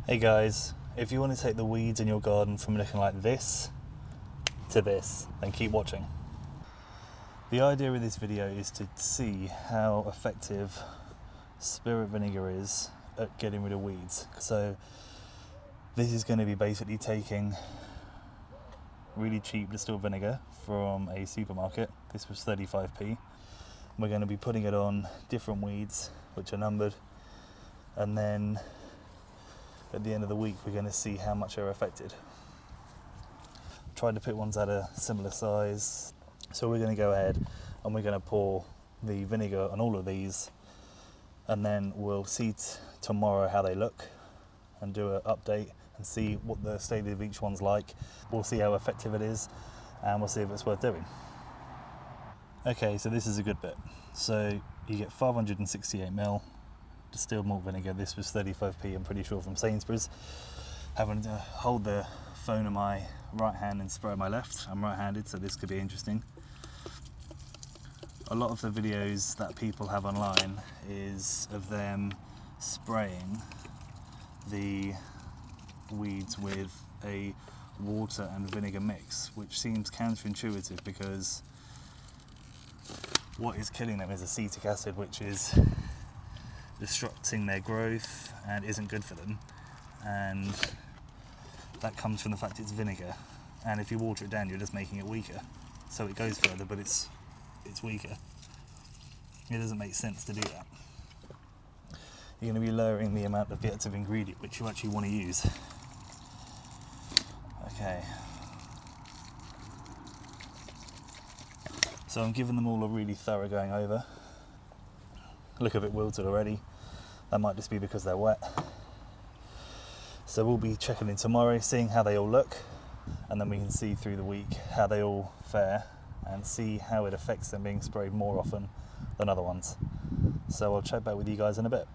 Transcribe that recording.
Hey guys, if you want to take the weeds in your garden from looking like this to this, then keep watching. The idea of this video is to see how effective spirit vinegar is at getting rid of weeds. So this is going to be basically taking really cheap distilled vinegar from a supermarket. This was 35p. We're going to be putting it on different weeds which are numbered, and then at the end of the week we're going to see how much are affected. Tried to pick ones at a similar size, so we're going to go ahead and we're going to pour the vinegar on all of these, and then we'll see tomorrow how they look and do an update and see what the state of each one's like. We'll see how effective it is and we'll see if it's worth doing. Okay, so this is a good bit. So you get 568ml distilled malt vinegar. This was 35p, I'm pretty sure, from Sainsbury's. Having to hold the phone in my right hand and spray on my left. I'm right-handed, so this could be interesting. A lot of the videos that people have online is of them spraying the weeds with a water and vinegar mix, which seems counterintuitive because what is killing them is acetic acid, which is disrupting their growth and isn't good for them, and that comes from the fact it's vinegar, and if you water it down you're just making it weaker, so it goes further but it's weaker. It doesn't make sense to do that. You're going to be lowering the amount of the active ingredient which you actually want to use. Okay, so I'm giving them all a really thorough going over. Look a bit wilted already. That might just be because they're wet. So we'll be checking in tomorrow, seeing how they all look, and then we can see through the week how they all fare and see how it affects them being sprayed more often than other ones. So I'll check back with you guys in a bit.